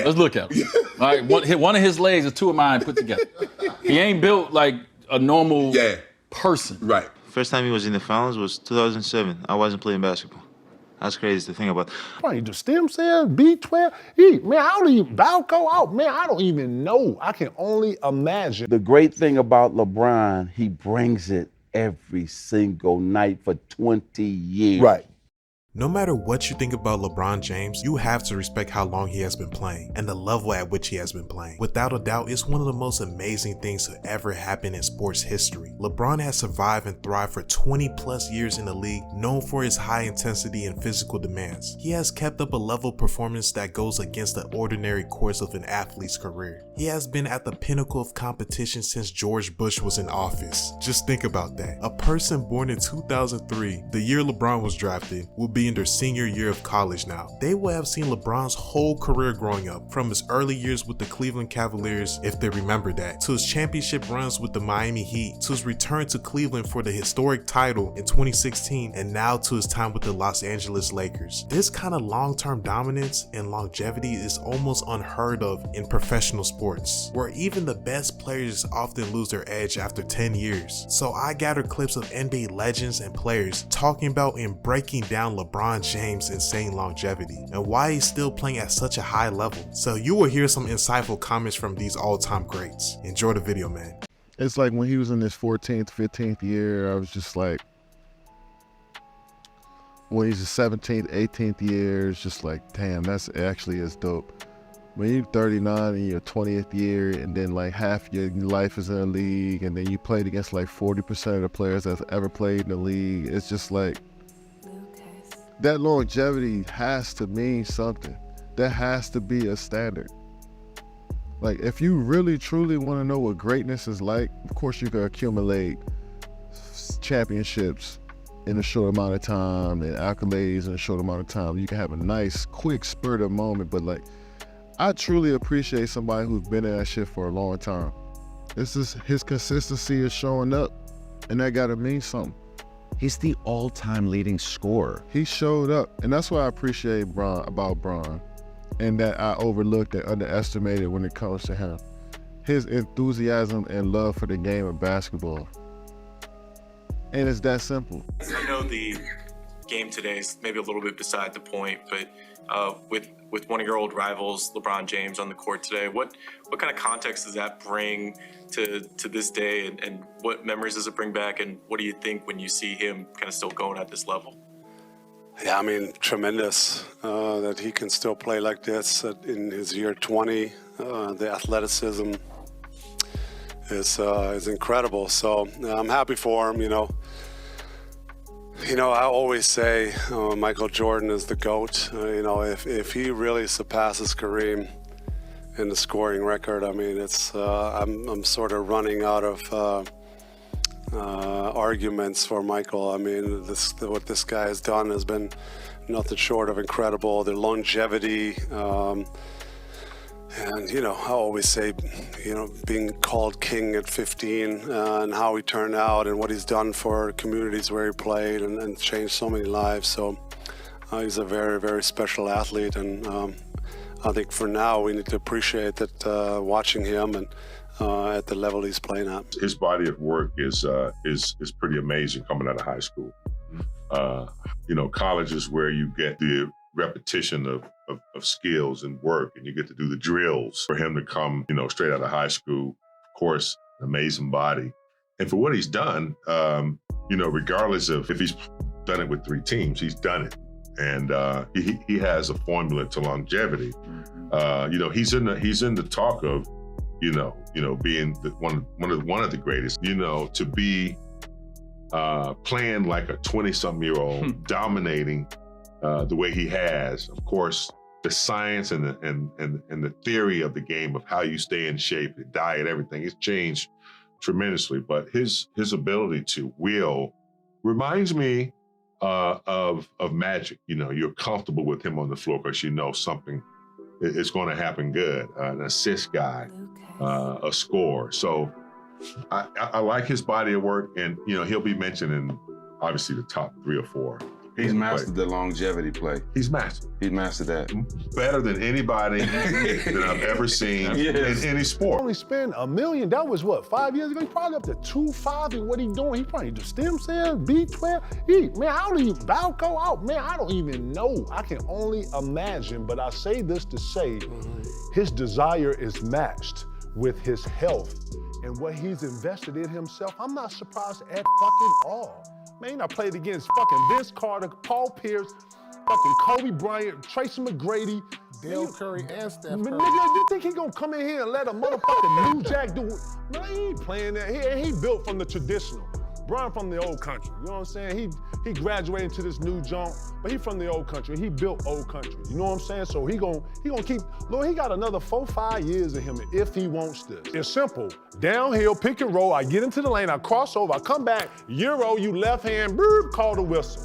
Let's look at him. All right, one of his legs and two of mine put together. He ain't built like a normal person. Right. First time he was in the finals was 2007. I wasn't playing basketball. That's crazy to think about. Probably the stem cells, B12. Man, I don't even, Valco out, man, I don't even know. I can only imagine. The great thing about LeBron, he brings it every single night for 20 years. Right. No matter what you think about LeBron James, you have to respect how long he has been playing and the level at which he has been playing. Without a doubt, it's one of the most amazing things to ever happen in sports history. LeBron has survived and thrived for 20 plus years in the league, known for his high intensity and physical demands. He has kept up a level of performance that goes against the ordinary course of an athlete's career. He has been at the pinnacle of competition since George Bush was in office. Just think about that. A person born in 2003, the year LeBron was drafted, will be in their senior year of college now. They will have seen LeBron's whole career growing up, from his early years with the Cleveland Cavaliers, if they remember that, to his championship runs with the Miami Heat, to his return to Cleveland for the historic title in 2016, and now to his time with the Los Angeles Lakers. This kind of long-term dominance and longevity is almost unheard of in professional sports, where even the best players often lose their edge after 10 years. So I gathered clips of NBA legends and players talking about and breaking down LeBron James' insane longevity and why he's still playing at such a high level. So you will hear some insightful comments from these all-time greats. Enjoy the video, man. It's like when he was in his 14th, 15th year, I was just like, when he's his 17th, 18th year, it's just like, damn, that's actually is dope. When you're 39 in your 20th year and then like half your life is in the league and then you played against like 40% of the players that's ever played in the league, it's just like, that longevity has to mean something. That has to be a standard. Like, if you really truly want to know what greatness is like, of course you can accumulate championships in a short amount of time and accolades in a short amount of time. You can have a nice, quick spurt of moment, but like, I truly appreciate somebody who's been in that shit for a long time. This is his consistency is showing up, and that gotta mean something. He's the all-time leading scorer. He showed up, and that's what I appreciate about Bron, and that I overlooked and underestimated when it comes to him. His enthusiasm and love for the game of basketball. And it's that simple. I know the game today is maybe a little bit beside the point, but with one of your old rivals, LeBron James, on the court today, what kind of context does that bring to this day, and what memories does it bring back, and what do you think when you see him kind of still going at this level? Yeah, I mean, tremendous that he can still play like this in his year 20. The athleticism is incredible. So I'm happy for him, you know. You know, I always say Michael Jordan is the GOAT. You know, if he really surpasses Kareem in the scoring record, I mean, it's I'm sort of running out of arguments for Michael. I mean, what this guy has done has been nothing short of incredible. The longevity, and you know, I always say, you know, being called king at 15 and how he turned out and what he's done for communities where he played and changed so many lives. So he's a very, very special athlete, and I think for now we need to appreciate that watching him and at the level he's playing at. His body of work is pretty amazing coming out of high school. You know, college is where you get the repetition of skills and work, and you get to do the drills. For him to come, you know, straight out of high school, of course, an amazing body. And for what he's done, you know, regardless of if he's done it with 3 teams, he's done it. And he has a formula to longevity. You know, he's in the talk of, you know, being one of the greatest. You know, to be playing like a 20-something-year-old, dominating the way he has. Of course, the science and the theory of the game of how you stay in shape, the diet, everything, it's changed tremendously. But his ability to will reminds me of Magic. You know, you're comfortable with him on the floor because you know something is going to happen good. An assist guy, a scorer. So I like his body of work, and you know, he'll be mentioned in obviously the top 3 or 4 He's mastered the longevity play. He's mastered. He mastered that. Better than anybody that I've ever seen in any sport. Only spend $1 million. That was what, 5 years ago? He's probably up to 2.5 in what he's doing. He probably do stem cells, B12. Man, I don't even Valco out. Man, I don't even know. I can only imagine. But I say this to say, his desire is matched with his health and what he's invested in himself. I'm not surprised at fucking all. Man, I played against fucking Vince Carter, Paul Pierce, fucking Kobe Bryant, Tracy McGrady, Dale Curry and Steph Curry. Nigga, you think he gonna come in here and let a motherfucking New Jack do it? Man, he ain't playing that. He built from the traditional. Brian from the old country. You know what I'm saying? He graduated to this new junk, but he from the old country. He built old country. You know what I'm saying? So he gonna keep, Lord, he got another 4-5 years in him if he wants this. It's simple. Downhill, pick and roll, I get into the lane, I cross over, I come back, Euro, you left hand, call the whistle.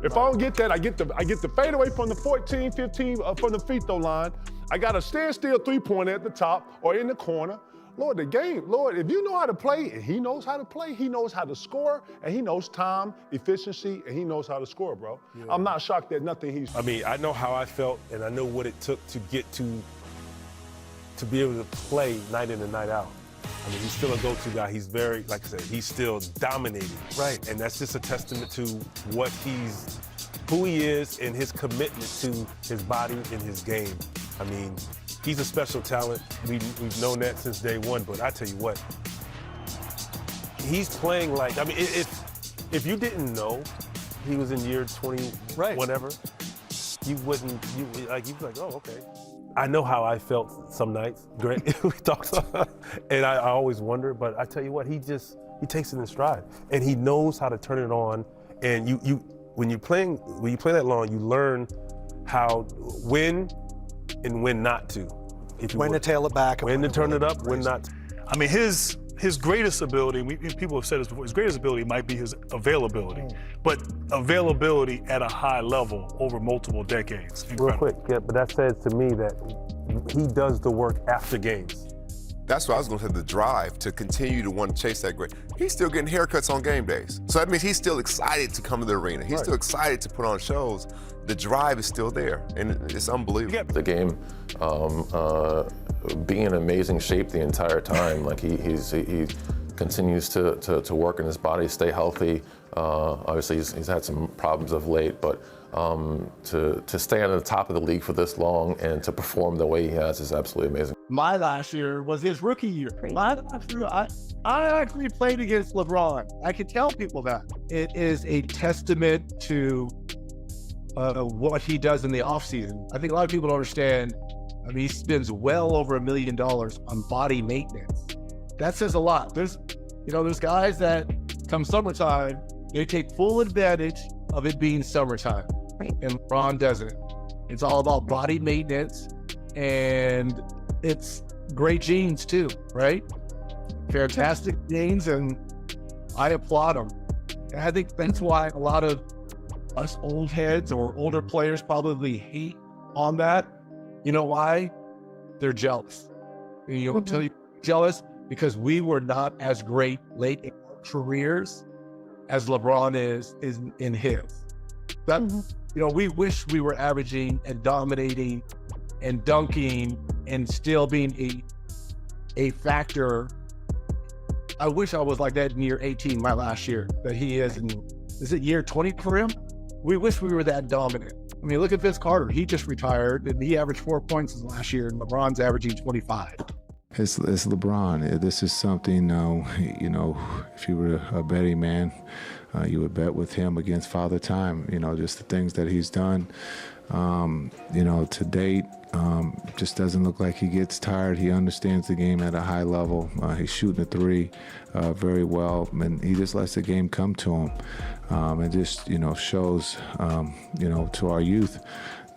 If I don't get that, I get the fadeaway from the 14, 15, from the free throw line. I got a standstill three-pointer at the top or in the corner. Lord, the game, Lord, if you know how to play, and he knows how to play, he knows how to score, and he knows time, efficiency, and he knows how to score, bro. Yeah. I'm not shocked at nothing he's... I mean, I know how I felt, and I know what it took to get to be able to play night in and night out. I mean, he's still a go-to guy. He's very, like I said, he's still dominating. Right. And that's just a testament to who he is and his commitment to his body and his game. I mean, he's a special talent. We've known that since day one, but I tell you what, he's playing like, I mean, if you didn't know he was in year 20, whatever, you'd be like, oh, okay. I know how I felt some nights. Great, we talked, and I always wonder, but I tell you what, he takes it in stride, and he knows how to turn it on. And when you play that long, you learn when and when not to. When to tail it back. When to turn it up, when not to. I mean, his greatest ability, people have said this before, his greatest ability might be his availability, but availability at a high level over multiple decades. Real quick, yeah, but that says to me that he does the work after games. That's what I was going to say, the drive to continue to want to chase that great. He's still getting haircuts on game days. So that means he's still excited to come to the arena. He's still excited to put on shows. The drive is still there, and it's unbelievable. The game being in amazing shape the entire time. Like he continues to work in his body, stay healthy. Obviously, he's had some problems of late, but to stay on the top of the league for this long and to perform the way he has is absolutely amazing. My last year was his rookie year. My last year, I actually played against LeBron. I can tell people that. It is a testament to what he does in the offseason. I think a lot of people don't understand. I mean, he spends well over $1 million on body maintenance. That says a lot. There's guys that come summertime, they take full advantage of it being summertime. And LeBron doesn't. It's all about body maintenance, and it's great genes too, right? Fantastic genes, and I applaud him. And I think that's why a lot of us old heads or older players probably hate on that. You know why? They're jealous. You know, tell you jealous because we were not as great late in our careers as LeBron is in his. That we wish we were averaging and dominating and dunking and still being a factor. I wish I was like that in year 18, my last year, that he is it year 20 for him? We wish we were that dominant. I mean, look at Vince Carter. He just retired and he averaged 4 points last year, and LeBron's averaging 25. It's LeBron. This is something, if you were a betting man, you would bet with him against Father Time. Just the things that he's done, to date, just doesn't look like he gets tired. He understands the game at a high level. He's shooting a three very well, and he just lets the game come to him. And just, shows, to our youth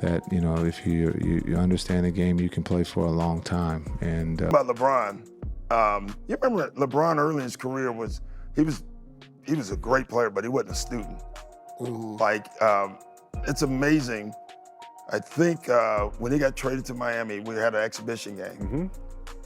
that, if you understand the game, you can play for a long time. And about LeBron, you remember LeBron early in his career he was a great player, but he wasn't a student. Like, it's amazing. I think when he got traded to Miami, we had an exhibition game,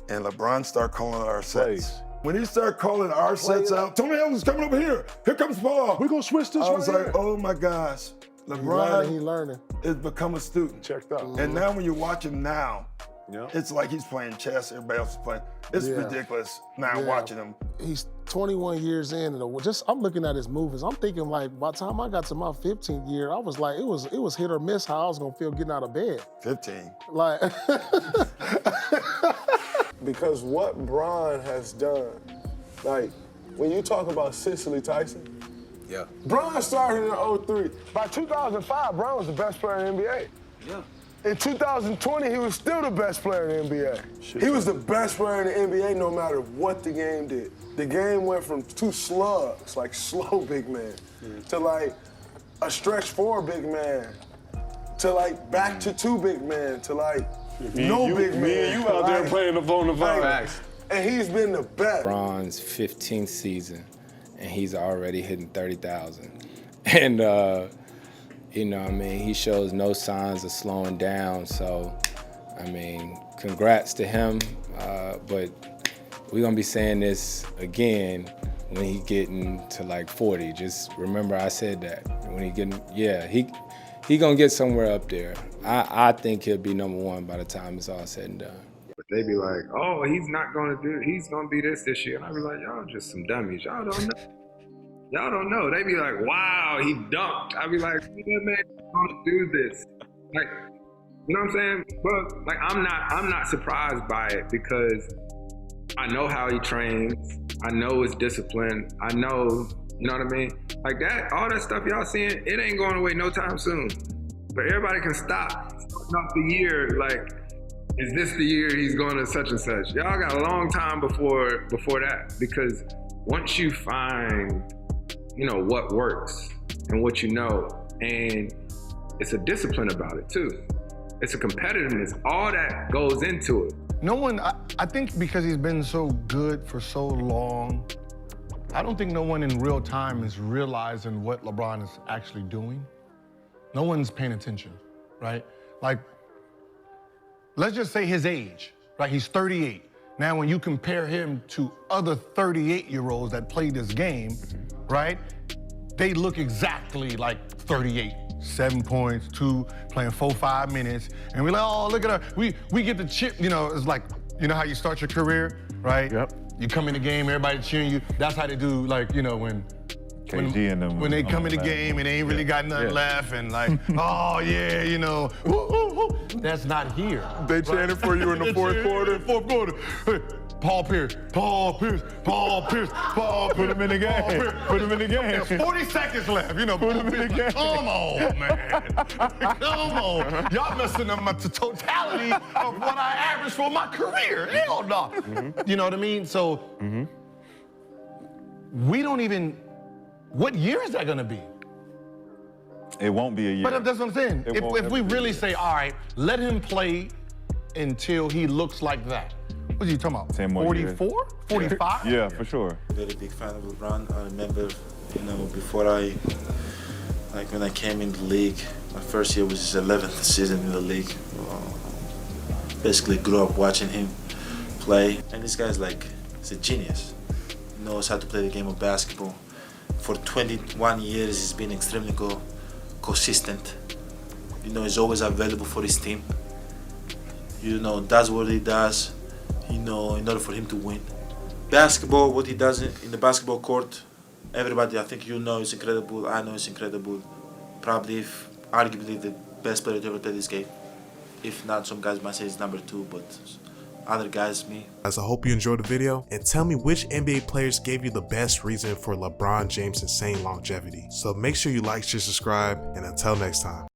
and LeBron started calling our sets. When he started calling our sets out, Tony Allen's coming over here. Here comes Paul. We're going to switch this I was like, oh my gosh. LeBron He learning. has become a student. Checked out. And now when you watch him now, it's like he's playing chess, everybody else is playing. It's ridiculous now watching him. He's 21 years in, and I'm looking at his moves. I'm thinking like, by the time I got to my 15th year, I was like, it was hit or miss how I was gonna feel getting out of bed. 15. Like, because what Bron has done, like, when you talk about Cicely Tyson, Bron started in 03. By 2005, Bron was the best player in the NBA. Yeah. In 2020, he was still the best player in the NBA. He was the best player in the NBA no matter what the game did. The game went from 2 slugs, like slow big man, to like a stretch 4 big man, to like back to 2 big man, to like big man. Me and you out there playing the phone. And he's been the best. Bron's 15th season, and he's already hitting 30,000. And you know, I mean, he shows no signs of slowing down. So, I mean, congrats to him. But we're gonna be saying this again when he getting to like 40. Just remember I said that. When he getting, he gonna get somewhere up there. I think he'll be #1 by the time it's all said and done. But they be like, oh, he's gonna be this year. And I be like, y'all just some dummies. Y'all don't know. Y'all don't know. They be like, wow, he dunked. I be like, that man gonna do this. Like, you know what I'm saying? But like, I'm not surprised by it because I know how he trains. I know his discipline. I know, you know what I mean? Like that, all that stuff y'all seeing, it ain't going away no time soon. But everybody can stop starting off the year like, is this the year he's going to such and such? Y'all got a long time before that because once you find, you know, what works and what you know, and it's a discipline about it too. It's a competitiveness. All that goes into it. No one, I think because he's been so good for so long, I don't think no one in real time is realizing what LeBron is actually doing. No one's paying attention, right? Like, let's just say his age, right? He's 38. Now, when you compare him to other 38-year-olds that play this game, right? They look exactly like 38. 7 points, 2, playing 4-5 minutes. And we're like, oh, look at her. We get the chip, you know, it's like, you know how you start your career, right? Yep. You come in the game, everybody cheering you. That's how they do, like, you know, when they come in the game and they ain't really got nothing left and like, oh yeah, you know, woo, woo, woo. That's not here. They chanted for you in the fourth quarter. Hey, Paul Pierce. Put him in the game. Put him in the game. There's 40 seconds left, you know. Put him in the game. Come on, man. Come on. Y'all messing up the totality of what I averaged for my career. Hell no. You know what I mean? So we don't even, what year is that gonna be? It won't be a year. But that's what I'm saying. If we really say, all right, let him play until he looks like that. What are you talking about? 10 more 44? years. 45? Yeah, for sure. Very big fan of LeBron. I remember, you know, before when I came in the league, my first year was his 11th season in the league. Basically grew up watching him play. And this guy's like, he's a genius. He knows how to play the game of basketball. For 21 years, he's been extremely consistent. You know, he's always available for his team. You know, does what he does, you know, in order for him to win. Basketball, what he does in the basketball court, everybody, I think you know, is incredible. I know it's incredible. Probably, arguably, the best player to ever play this game. If not, some guys might say it's #2, but other guys, me. Guys, I hope you enjoyed the video and tell me which NBA players gave you the best reason for LeBron James' insane longevity. So make sure you like, share, subscribe, and until next time.